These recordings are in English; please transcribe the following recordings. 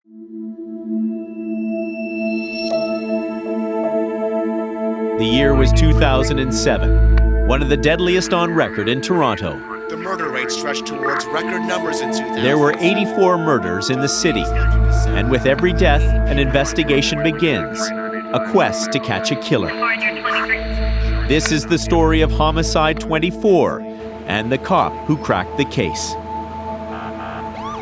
The year was 2007, one of the deadliest on record in Toronto. The murder rate stretched towards record numbers in 2000. There were 84 murders in the city, and with every death, an investigation begins, a quest to catch a killer. This is the story of Homicide 24 and the cop who cracked the case.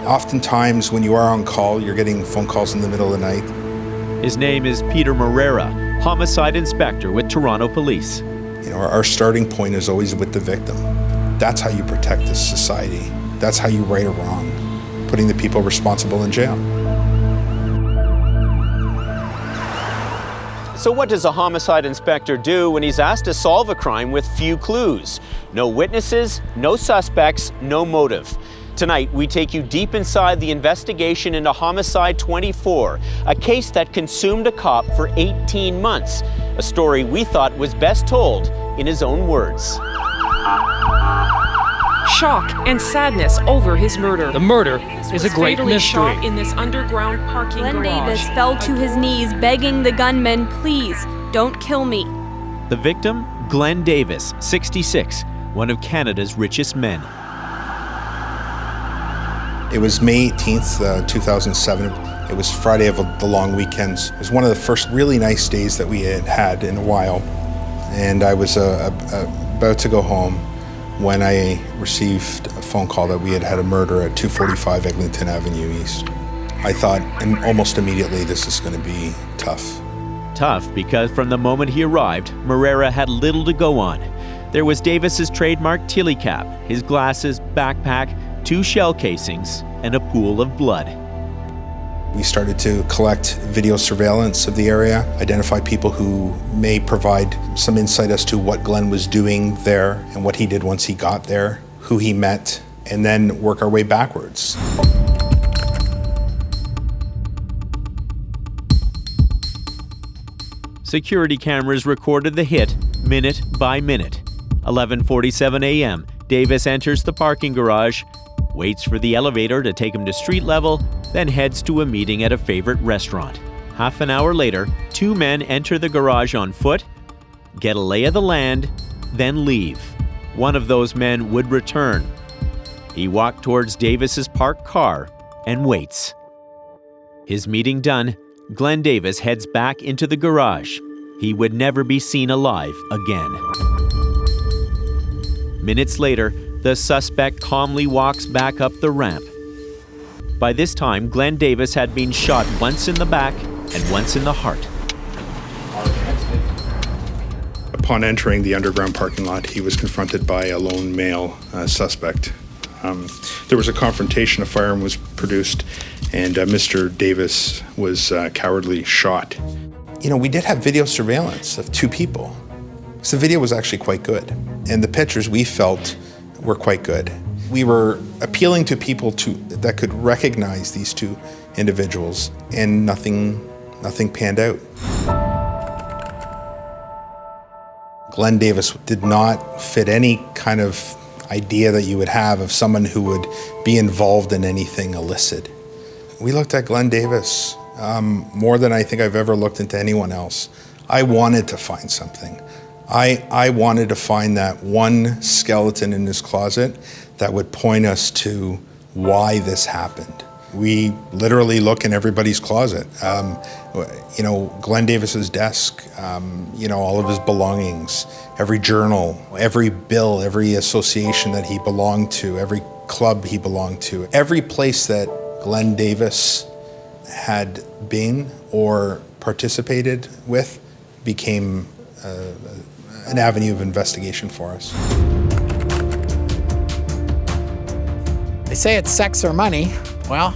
Oftentimes when you are on call, you're getting phone calls in the middle of the night. His name is Peter Moreira, homicide inspector with Toronto Police. Our starting point is always with the victim. That's how you protect this society. That's how you right a wrong, putting the people responsible in jail. So what does a homicide inspector do when he's asked to solve a crime with few clues? No witnesses, no suspects, no motive. Tonight, we take you deep inside the investigation into Homicide 24, a case that consumed a cop for 18 months, a story we thought was best told in his own words. Shock and sadness over his murder. The murder is a great fatally mystery. Shot in this underground parking Glen garage. Davis fell to his knees, begging the gunman, "Please, don't kill me." The victim, Glen Davis, 66, one of Canada's richest men. It was May 18th, 2007. It was Friday of the long weekends. It was one of the first really nice days that we had had in a while. And I was about to go home when I received a phone call that we had had a murder at 245 Eglinton Avenue East. I thought almost immediately this is going to be tough. Tough because from the moment he arrived, Moreira had little to go on. There was Davis's trademark tilly cap, his glasses, backpack, 2 shell casings, and a pool of blood. We started to collect video surveillance of the area, identify people who may provide some insight as to what Glen was doing there and what he did once he got there, who he met, and then work our way backwards. Security cameras recorded the hit minute by minute. 11:47 a.m., Davis enters the parking garage, waits for the elevator to take him to street level, then heads to a meeting at a favorite restaurant. Half an hour later, 2 men enter the garage on foot, get a lay of the land, then leave. One of those men would return. He walked towards Davis's parked car and waits. His meeting done, Glen Davis heads back into the garage. He would never be seen alive again. Minutes later, the suspect calmly walks back up the ramp. By this time, Glen Davis had been shot once in the back and once in the heart. Upon entering the underground parking lot, he was confronted by a lone male suspect. There was a confrontation, a firearm was produced, and Mr. Davis was cowardly shot. We did have video surveillance of 2 people. So the video was actually quite good, and the pictures we felt were quite good. We were appealing to people that could recognize these 2 individuals, and nothing panned out. Glen Davis did not fit any kind of idea that you would have of someone who would be involved in anything illicit. We looked at Glen Davis more than I think I've ever looked into anyone else. I wanted to find something. I wanted to find that one skeleton in his closet that would point us to why this happened. We literally look in everybody's closet. Glen Davis's desk, all of his belongings, every journal, every bill, every association that he belonged to, every club he belonged to, every place that Glen Davis had been or participated with became an avenue of investigation for us. They say it's sex or money. Well,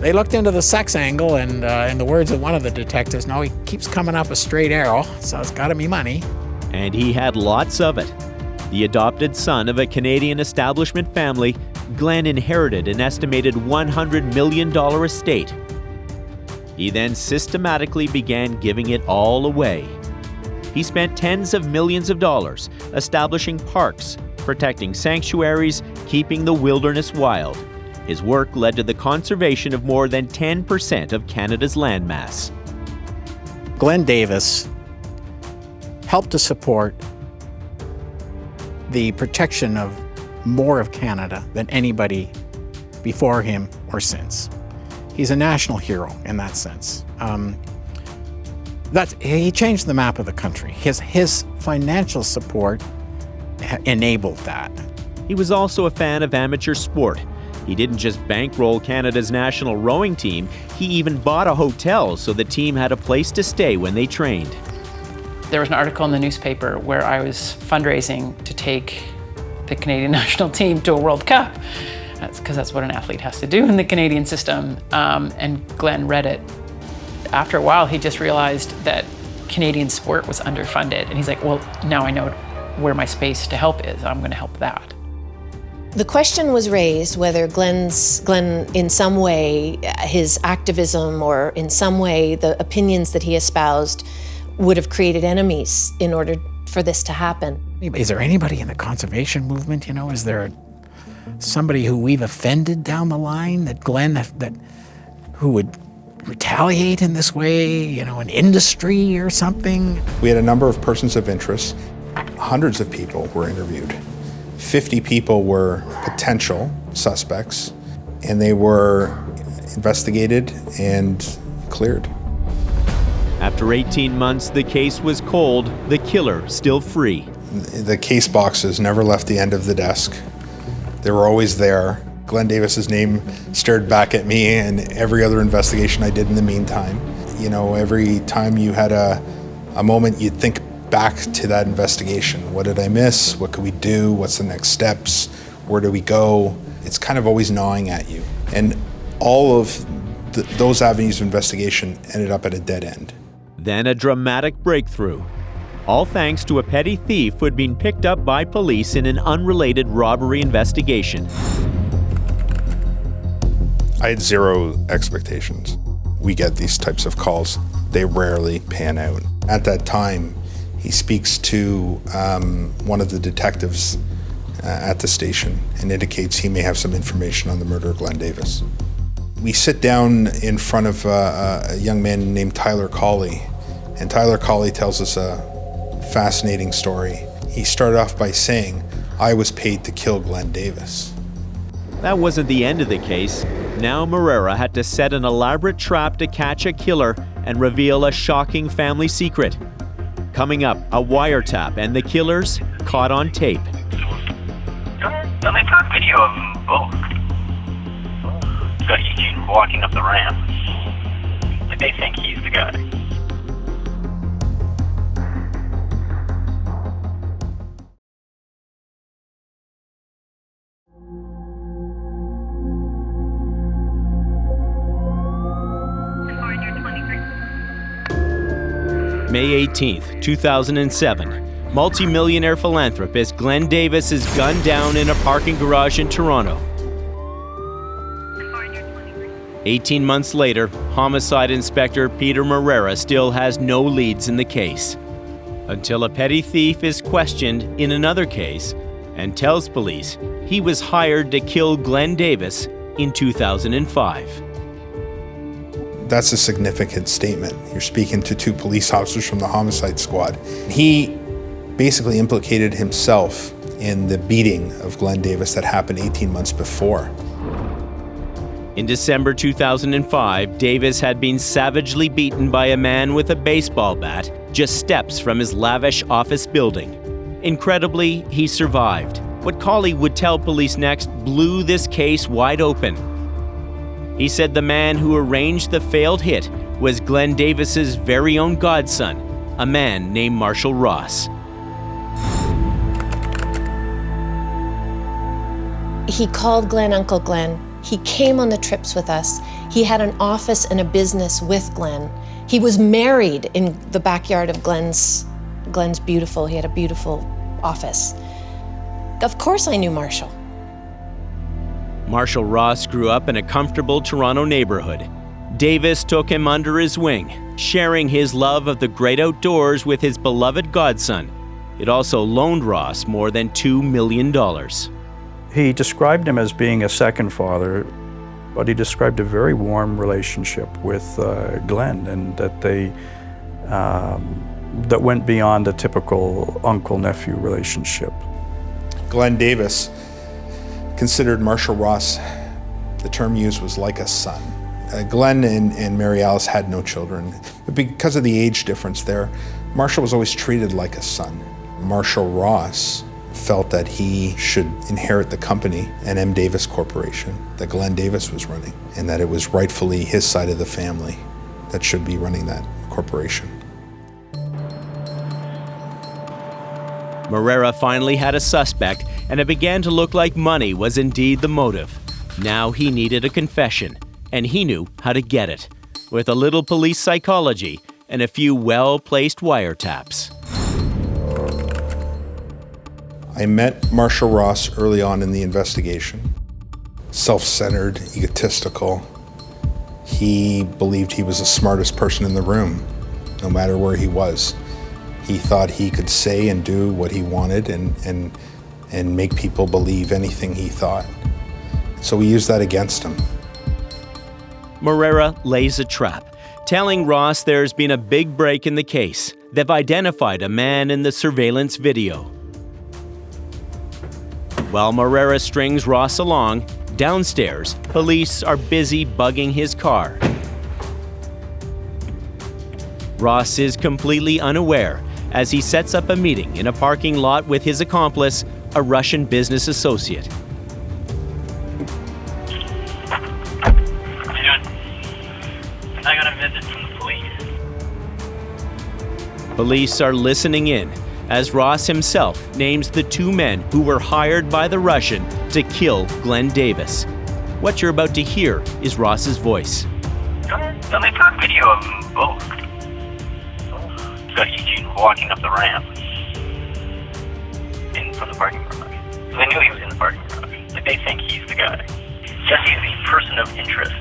they looked into the sex angle, and in the words of one of the detectives, no, he keeps coming up a straight arrow, so it's got to be money. And he had lots of it. The adopted son of a Canadian establishment family, Glen inherited an estimated $100 million estate. He then systematically began giving it all away. He spent tens of millions of dollars establishing parks, protecting sanctuaries, keeping the wilderness wild. His work led to the conservation of more than 10% of Canada's landmass. Glen Davis helped to support the protection of more of Canada than anybody before him or since. He's a national hero in that sense. He changed the map of the country. His financial support enabled that. He was also a fan of amateur sport. He didn't just bankroll Canada's national rowing team, he even bought a hotel so the team had a place to stay when they trained. There was an article in the newspaper where I was fundraising to take the Canadian national team to a World Cup. That's because that's what an athlete has to do in the Canadian system. And Glen read it. After a while, he just realized that Canadian sport was underfunded. And he's like, well, now I know where my space to help is. I'm going to help that. The question was raised whether Glen, in some way, his activism or in some way the opinions that he espoused would have created enemies in order for this to happen. Is there anybody in the conservation movement, is there somebody who we've offended down the line who would retaliate in this way, an industry or something? We had a number of persons of interest. Hundreds of people were interviewed. 50 people were potential suspects, and they were investigated and cleared. After 18 months, the case was cold, the killer still free. The case boxes never left the end of the desk. They were always there. Glen Davis's name stared back at me and every other investigation I did in the meantime. Every time you had a moment, you'd think back to that investigation. What did I miss? What could we do? What's the next steps? Where do we go? It's kind of always gnawing at you. And all of those avenues of investigation ended up at a dead end. Then a dramatic breakthrough. All thanks to a petty thief who had been picked up by police in an unrelated robbery investigation. I had zero expectations. We get these types of calls. They rarely pan out. At that time, he speaks to one of the detectives at the station and indicates he may have some information on the murder of Glen Davis. We sit down in front of a young man named Tyler Colley, and Tyler Colley tells us a fascinating story. He started off by saying, "I was paid to kill Glen Davis." That wasn't the end of the case. Now Moreira had to set an elaborate trap to catch a killer and reveal a shocking family secret. Coming up, a wiretap and the killers caught on tape. They've got video of them both. Got Eugene walking up the ramp. Like they think he's the guy. May 18th, 2007. Multi-millionaire philanthropist Glen Davis is gunned down in a parking garage in Toronto. 18 months later, Homicide Inspector Peter Moreira still has no leads in the case. Until a petty thief is questioned in another case and tells police he was hired to kill Glen Davis in 2005. That's a significant statement. You're speaking to two police officers from the homicide squad. He basically implicated himself in the beating of Glen Davis that happened 18 months before. In December 2005, Davis had been savagely beaten by a man with a baseball bat just steps from his lavish office building. Incredibly, he survived. What Colley would tell police next blew this case wide open. He said the man who arranged the failed hit was Glen Davis's very own godson, a man named Marshall Ross. He called Glen Uncle Glen. He came on the trips with us. He had an office and a business with Glen. He was married in the backyard of Glen's beautiful, he had a beautiful office. Of course I knew Marshall. Marshall Ross grew up in a comfortable Toronto neighborhood. Davis took him under his wing, sharing his love of the great outdoors with his beloved godson. It also loaned Ross more than $2 million. He described him as being a second father, but he described a very warm relationship with Glen, and that they that went beyond a typical uncle-nephew relationship. Glen Davis considered Marshall Ross, the term used was like a son. Glen and Mary Alice had no children, but because of the age difference there, Marshall was always treated like a son. Marshall Ross felt that he should inherit the company, an M. Davis Corporation, that Glen Davis was running, and that it was rightfully his side of the family that should be running that corporation. Moreira finally had a suspect, and it began to look like money was indeed the motive. Now he needed a confession, and he knew how to get it, with a little police psychology and a few well-placed wiretaps. I met Marshall Ross early on in the investigation. Self-centered, egotistical. He believed he was the smartest person in the room, no matter where he was. He thought he could say and do what he wanted and make people believe anything he thought. So we used that against him. Moreira lays a trap, telling Ross there's been a big break in the case. They've identified a man in the surveillance video. While Moreira strings Ross along, downstairs, police are busy bugging his car. Ross is completely unaware as he sets up a meeting in a parking lot with his accomplice, a Russian business associate. I got a visit from the police. Police are listening in as Ross himself names the two men who were hired by the Russian to kill Glen Davis. What you're about to hear is Ross's voice. Then they took video of them both. It's got Eugene walking up the ramp from the parking garage. So they knew he was in the parking garage. Like, they think he's the guy. Jesse's the person of interest.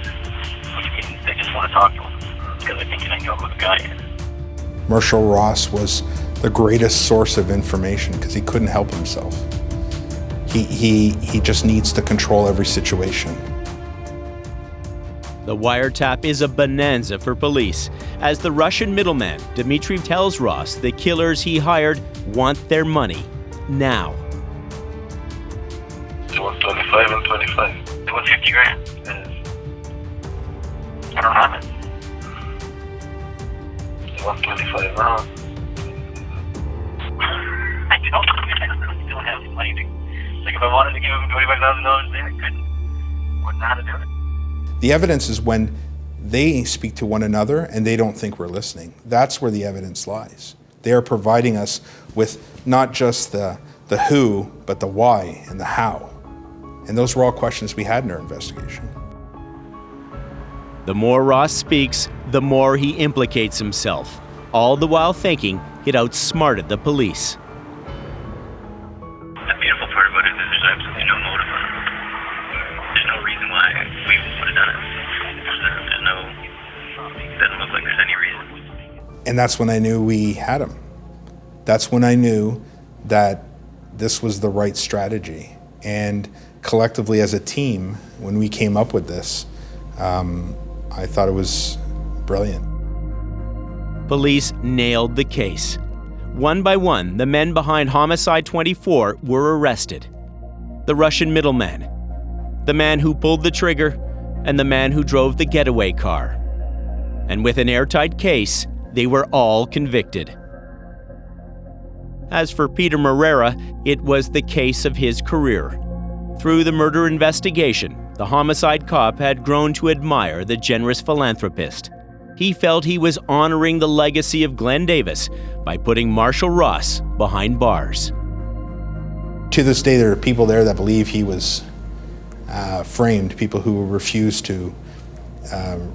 They just want to talk to him because they think they know who the guy is. Marshall Ross was the greatest source of information because he couldn't help himself. He just needs to control every situation. The wiretap is a bonanza for police, as the Russian middleman, Dmitry, tells Ross the killers he hired want their money now. They want 25 and 25. They want 50 grand. I don't have it. They want 25 now. I don't have the money to... Like, if I wanted to give him $25,000 then I couldn't. Wouldn't know how to do it. The evidence is when they speak to one another and they don't think we're listening. That's where the evidence lies. They are providing us with not just the who, but the why and the how. And those were all questions we had in our investigation. The more Ross speaks, the more he implicates himself, all the while thinking he'd outsmarted the police. The beautiful part about it is there's absolutely no motive on it. There's no reason why we would have done it. It doesn't look like there's any reason. And that's when I knew we had him. That's when I knew that this was the right strategy. And collectively as a team, when we came up with this, I thought it was brilliant. Police nailed the case. One by one, the men behind Homicide 24 were arrested. The Russian middleman, the man who pulled the trigger, and the man who drove the getaway car. And with an airtight case, they were all convicted. As for Peter Moreira, it was the case of his career. Through the murder investigation, the homicide cop had grown to admire the generous philanthropist. He felt he was honoring the legacy of Glen Davis by putting Marshall Ross behind bars. To this day, there are people there that believe he was framed, people who refuse to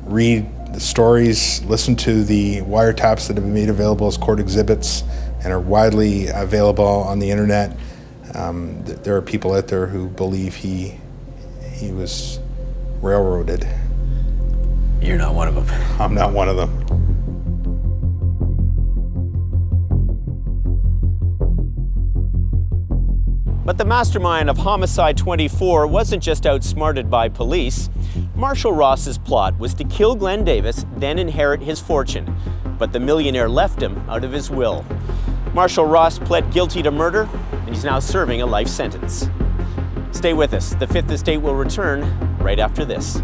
read the stories, listen to the wiretaps that have been made available as court exhibits and are widely available on the internet. There are people out there who believe he was railroaded. You're not one of them. I'm not one of them. But the mastermind of Homicide 24 wasn't just outsmarted by police. Marshall Ross's plot was to kill Glen Davis, then inherit his fortune. But the millionaire left him out of his will. Marshall Ross pled guilty to murder, and he's now serving a life sentence. Stay with us. The Fifth Estate will return right after this.